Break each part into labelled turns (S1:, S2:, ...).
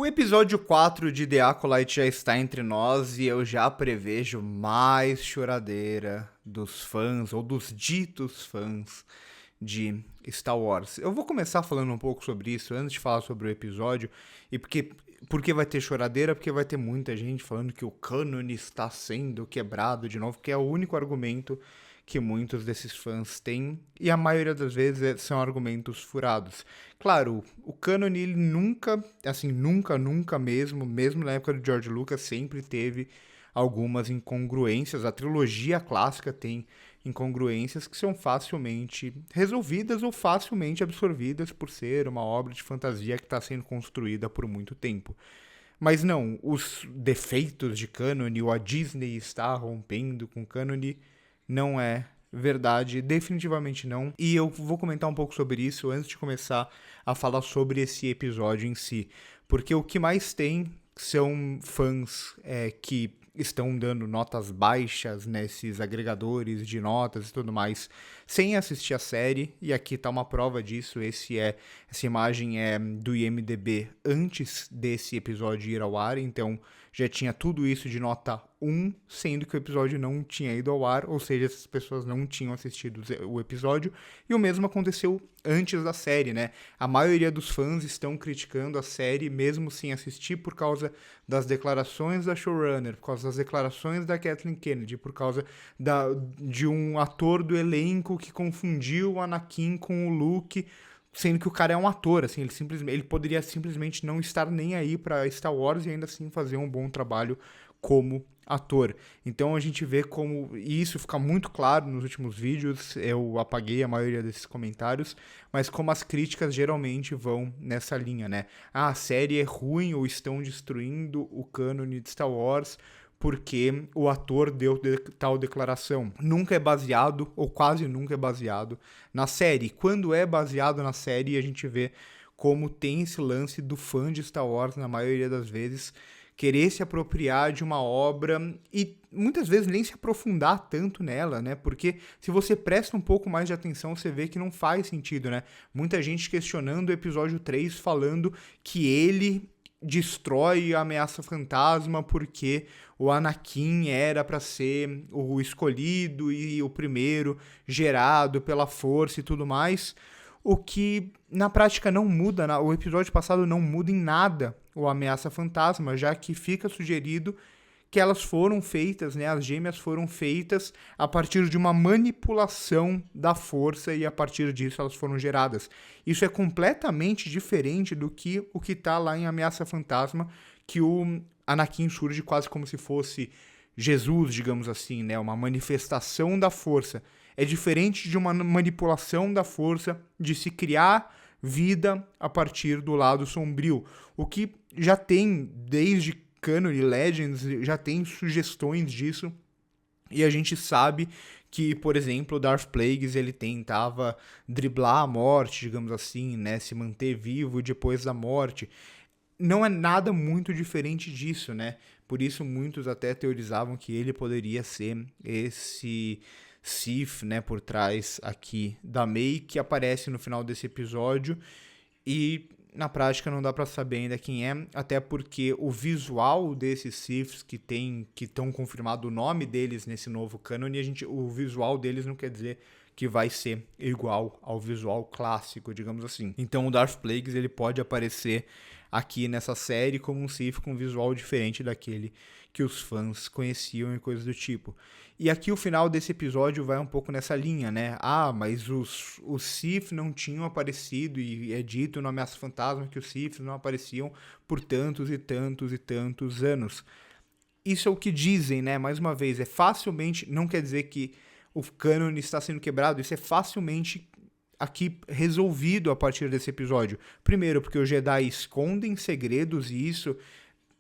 S1: O episódio 4 de The Acolyte já está entre nós e eu já prevejo mais choradeira dos fãs, ou dos ditos fãs de Star Wars. Eu vou começar falando um pouco sobre isso antes de falar sobre o episódio, e porque vai ter choradeira, porque vai ter muita gente falando que o cânone está sendo quebrado de novo, que é o único argumento que muitos desses fãs têm, e a maioria das vezes são argumentos furados. Claro, o cânone ele nunca, assim, nunca mesmo na época do George Lucas, sempre teve algumas incongruências. A trilogia clássica tem incongruências que são facilmente resolvidas ou facilmente absorvidas por ser uma obra de fantasia que está sendo construída por muito tempo. Mas não, os defeitos de cânone, ou a Disney está rompendo com cânone, não é verdade, definitivamente não. E eu vou comentar um pouco sobre isso antes de começar a falar sobre esse episódio em si. Porque o que mais tem são fãs que estão dando notas baixas nesses agregadores de notas e tudo mais, sem assistir a série, e aqui tá uma prova disso. Essa imagem é do IMDb antes desse episódio ir ao ar, então já tinha tudo isso de nota 1, sendo que o episódio não tinha ido ao ar, ou seja, essas pessoas não tinham assistido o episódio, e o mesmo aconteceu antes da série, né? A maioria dos fãs estão criticando a série mesmo sem assistir por causa das declarações da showrunner, por causa das declarações da Kathleen Kennedy, por causa de um ator do elenco que confundiu o Anakin com o Luke, sendo que o cara é um ator, assim, ele poderia simplesmente não estar nem aí pra Star Wars e ainda assim fazer um bom trabalho como ator. Então a gente vê como, e isso fica muito claro nos últimos vídeos, eu apaguei a maioria desses comentários, mas como as críticas geralmente vão nessa linha, né? Ah, a série é ruim ou estão destruindo o cânone de Star Wars porque o ator deu tal declaração. Nunca é baseado, ou quase nunca é baseado, na série. Quando é baseado na série, a gente vê como tem esse lance do fã de Star Wars, na maioria das vezes, querer se apropriar de uma obra e muitas vezes nem se aprofundar tanto nela, né? Porque se você presta um pouco mais de atenção, você vê que não faz sentido, né? Muita gente questionando o episódio 3, falando que ele destrói a Ameaça Fantasma porque o Anakin era para ser o escolhido e o primeiro gerado pela força e tudo mais, o que na prática não muda, o episódio passado não muda em nada o Ameaça Fantasma, já que fica sugerido que elas foram feitas, né, as gêmeas foram feitas a partir de uma manipulação da força e a partir disso elas foram geradas. Isso é completamente diferente do que o que está lá em Ameaça Fantasma, que o Anakin surge quase como se fosse Jesus, digamos assim, né, uma manifestação da força. É diferente de uma manipulação da força, de se criar vida a partir do lado sombrio, o que já tem desde Canon e Legends, já tem sugestões disso, e a gente sabe que, por exemplo, o Darth Plagueis, ele tentava driblar a morte, digamos assim, né, se manter vivo depois da morte. Não é nada muito diferente disso, né? Por isso muitos até teorizavam que ele poderia ser esse Sith, né, por trás aqui da Mei, que aparece no final desse episódio, e na prática não dá pra saber ainda quem é, até porque o visual desses Siths que estão confirmado o nome deles nesse novo cânone, o visual deles não quer dizer que vai ser igual ao visual clássico, digamos assim. Então o Darth Plagueis ele pode aparecer aqui nessa série como um Sith com um visual diferente daquele que os fãs conheciam e coisas do tipo. E aqui o final desse episódio vai um pouco nessa linha, né? Ah, mas os Sith não tinham aparecido, e é dito no Ameaça Fantasma que os Sith não apareciam por tantos e tantos e tantos anos. Isso é o que dizem, né? Mais uma vez, não quer dizer que o cânone está sendo quebrado, isso é facilmente aqui resolvido a partir desse episódio. Primeiro, porque os Jedi escondem segredos, e isso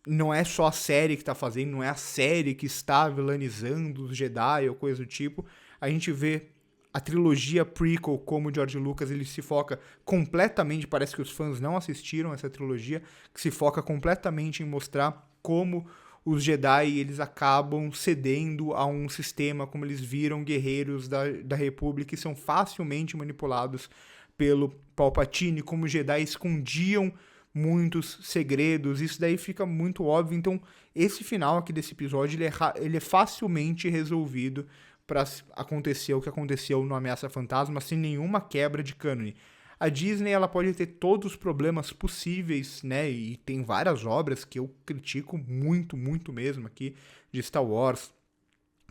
S1: não é só a série que está fazendo, não é a série que está vilanizando os Jedi ou coisa do tipo. A gente vê a trilogia prequel, como o George Lucas, ele se foca completamente, parece que os fãs não assistiram essa trilogia, que se foca completamente em mostrar como os Jedi eles acabam cedendo a um sistema, como eles viram guerreiros da República, que são facilmente manipulados pelo Palpatine, como os Jedi escondiam muitos segredos, isso daí fica muito óbvio. Então, esse final aqui desse episódio, ele é facilmente resolvido para acontecer o que aconteceu no Ameaça Fantasma sem nenhuma quebra de cânone. A Disney, ela pode ter todos os problemas possíveis, né, e tem várias obras que eu critico muito, muito mesmo aqui, de Star Wars.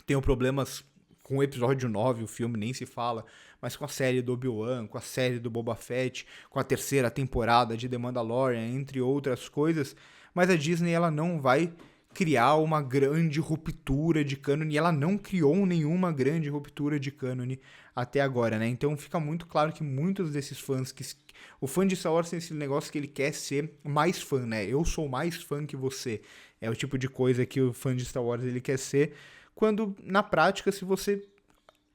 S1: Tenho problemas com o episódio 9, o filme nem se fala, mas com a série do Obi-Wan, com a série do Boba Fett, com a terceira temporada de The Mandalorian, entre outras coisas. Mas a Disney, ela não vai criar uma grande ruptura de cânone, e ela não criou nenhuma grande ruptura de cânone até agora, né? Então fica muito claro que muitos desses fãs, o fã de Star Wars tem esse negócio que ele quer ser mais fã, né? Eu sou mais fã que você. É o tipo de coisa que o fã de Star Wars ele quer ser, quando na prática, se você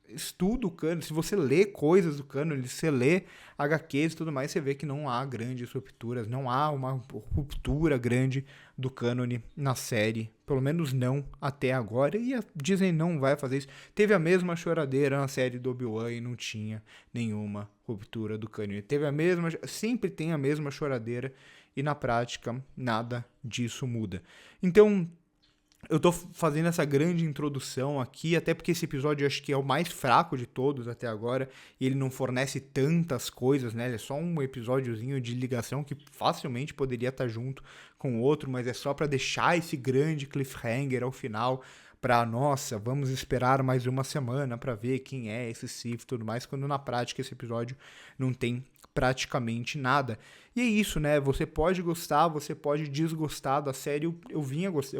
S1: estuda o cânone, se você lê coisas do cânone, se você lê HQs e tudo mais, você vê que não há grandes rupturas, não há uma ruptura grande do cânone na série, pelo menos não até agora, e a Disney não vai fazer isso. Teve a mesma choradeira na série do Obi-Wan e não tinha nenhuma ruptura do cânone. Sempre tem a mesma choradeira e na prática nada disso muda. Então, eu tô fazendo essa grande introdução aqui, até porque esse episódio eu acho que é o mais fraco de todos até agora, e ele não fornece tantas coisas, né? Ele é só um episódiozinho de ligação que facilmente poderia estar junto com o outro, mas é só para deixar esse grande cliffhanger ao final, pra, nossa, vamos esperar mais uma semana para ver quem é esse Sith e tudo mais, quando na prática esse episódio não tem praticamente nada. E é isso, né? Você pode gostar, você pode desgostar da série. Eu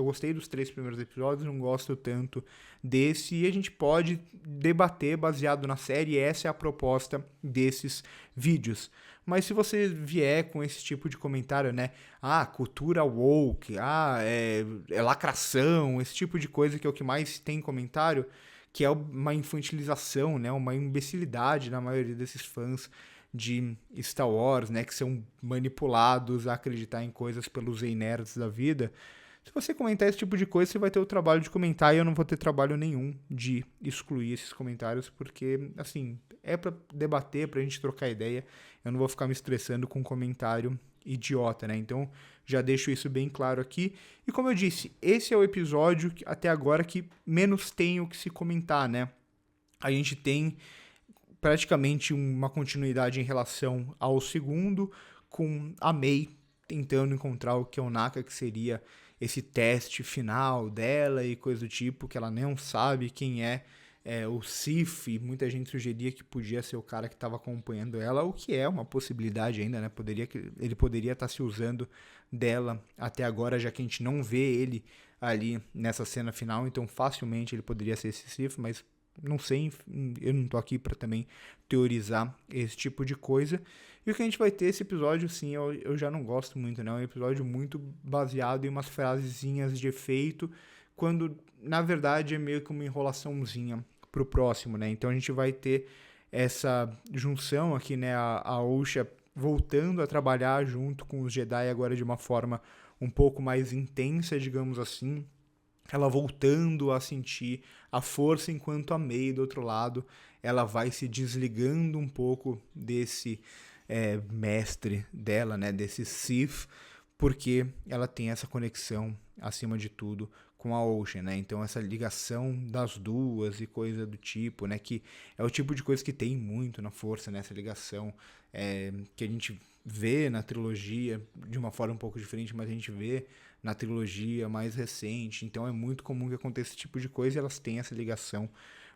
S1: gostei dos 3 primeiros episódios, não gosto tanto desse. E a gente pode debater baseado na série. E essa é a proposta desses vídeos. Mas se você vier com esse tipo de comentário, né? Ah, cultura woke, é lacração, esse tipo de coisa que é o que mais tem em comentário, que é uma infantilização, né? Uma imbecilidade na maioria desses fãs de Star Wars, né, que são manipulados a acreditar em coisas pelos nerds da vida. Se você comentar esse tipo de coisa, você vai ter o trabalho de comentar e eu não vou ter trabalho nenhum de excluir esses comentários, porque, assim, é pra debater, pra gente trocar ideia. Eu não vou ficar me estressando com um comentário idiota, né? Então, já deixo isso bem claro aqui. E como eu disse, esse é o episódio até agora que menos tem o que se comentar, né? A gente tem praticamente uma continuidade em relação ao segundo, com a Mei tentando encontrar o Keonaka, que seria esse teste final dela e coisa do tipo, que ela não sabe quem é o Sif, e muita gente sugeria que podia ser o cara que estava acompanhando ela, o que é uma possibilidade ainda, né? Ele poderia estar se usando dela até agora, já que a gente não vê ele ali nessa cena final, então facilmente ele poderia ser esse Sif, mas não sei, eu não tô aqui para também teorizar esse tipo de coisa. E o que a gente vai ter esse episódio, sim, eu já não gosto muito, né? É um episódio muito baseado em umas frasezinhas de efeito, quando na verdade é meio que uma enrolaçãozinha pro próximo, né? Então a gente vai ter essa junção aqui, né? A Osha voltando a trabalhar junto com os Jedi agora de uma forma um pouco mais intensa, digamos assim. Ela voltando a sentir a força, enquanto a Mei, do outro lado, ela vai se desligando um pouco desse mestre dela, né, desse Sith, porque ela tem essa conexão, acima de tudo, com a Ocean, né? Então essa ligação das duas e coisa do tipo, né? Que é o tipo de coisa que tem muito na Força, né? Essa ligação que a gente vê na trilogia de uma forma um pouco diferente, mas a gente vê na trilogia mais recente. Então é muito comum que aconteça esse tipo de coisa e elas têm essa ligação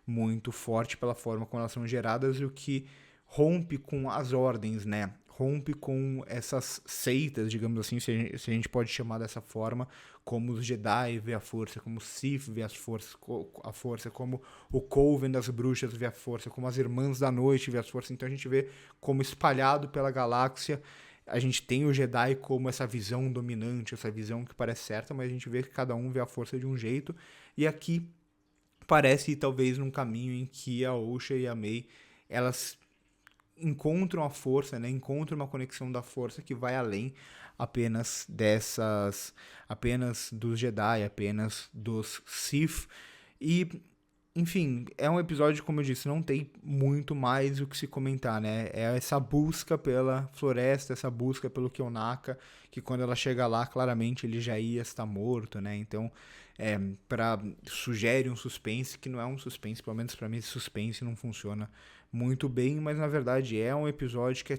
S1: muito forte pela forma como elas são geradas, e o que rompe com as ordens, né? Rompe com essas seitas, digamos assim, se a gente pode chamar dessa forma, como os Jedi vê a força, como o Sith vê a força, como o Coven das bruxas vê a força, como as Irmãs da Noite vê a força. Então a gente vê como espalhado pela galáxia, a gente tem o Jedi como essa visão dominante, essa visão que parece certa, mas a gente vê que cada um vê a força de um jeito, e aqui parece talvez num caminho em que a Osha e a Mei, elas encontram a força, né? Encontram uma conexão da força que vai além apenas dos Jedi, apenas dos Sith. E enfim, é um episódio, como eu disse, não tem muito mais o que se comentar, né? É essa busca pela floresta, essa busca pelo Kionaka, que quando ela chega lá, claramente ele já ia estar morto, né? Então, sugere um suspense que não é um suspense, pelo menos pra mim esse suspense não funciona muito bem, mas na verdade é um episódio que é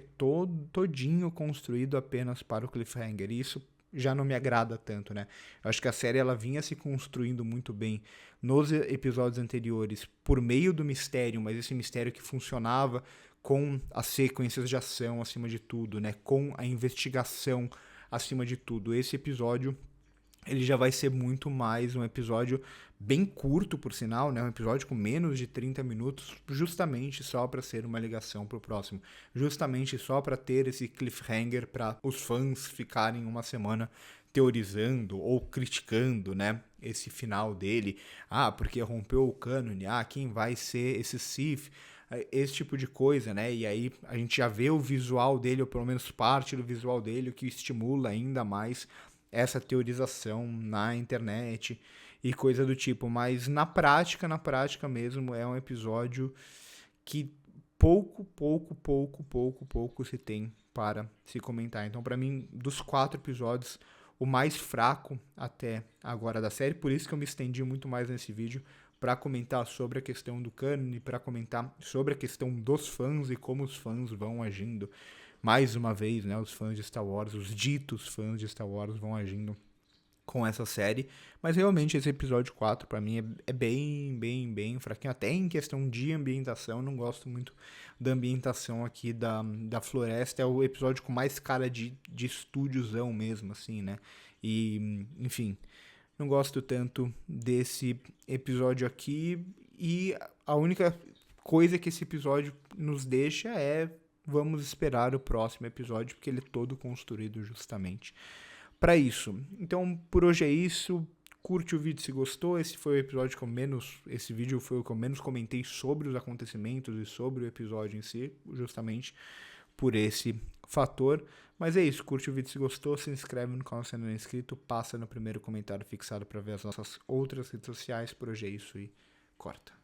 S1: todinho construído apenas para o cliffhanger. E isso já não me agrada tanto, né? Eu acho que a série ela vinha se construindo muito bem nos episódios anteriores por meio do mistério, mas esse mistério que funcionava com as sequências de ação acima de tudo, né? Com a investigação acima de tudo. Esse episódio ele já vai ser muito mais um episódio bem curto, por sinal, né? Um episódio com menos de 30 minutos, justamente só para ser uma ligação para o próximo. Justamente só para ter esse cliffhanger para os fãs ficarem uma semana teorizando ou criticando, né? Esse final dele. Ah, porque rompeu o cânone. Ah, quem vai ser esse Sith? Esse tipo de coisa, né? E aí a gente já vê o visual dele, ou pelo menos parte do visual dele, o que estimula ainda mais essa teorização na internet e coisa do tipo, mas na prática mesmo, é um episódio que pouco se tem para se comentar. Então, para mim, dos 4 episódios, o mais fraco até agora da série, por isso que eu me estendi muito mais nesse vídeo, para comentar sobre a questão do cânone, para comentar sobre a questão dos fãs e como os fãs vão agindo. Mais uma vez, né, os fãs de Star Wars, os ditos fãs de Star Wars vão agindo com essa série, mas realmente esse episódio 4 pra mim é bem fraquinho, até em questão de ambientação. Eu não gosto muito da ambientação aqui da floresta, é o episódio com mais cara de estúdiozão mesmo, assim, né, e enfim, não gosto tanto desse episódio aqui, e a única coisa que esse episódio nos deixa é vamos esperar o próximo episódio, porque ele é todo construído justamente para isso. Então, por hoje é isso. Curte o vídeo se gostou. Esse foi o episódio que eu menos. Esse vídeo foi o que eu menos comentei sobre os acontecimentos e sobre o episódio em si, justamente por esse fator. Mas é isso. Curte o vídeo se gostou. Se inscreve no canal se ainda não é inscrito. Passa no primeiro comentário fixado para ver as nossas outras redes sociais. Por hoje é isso e corta.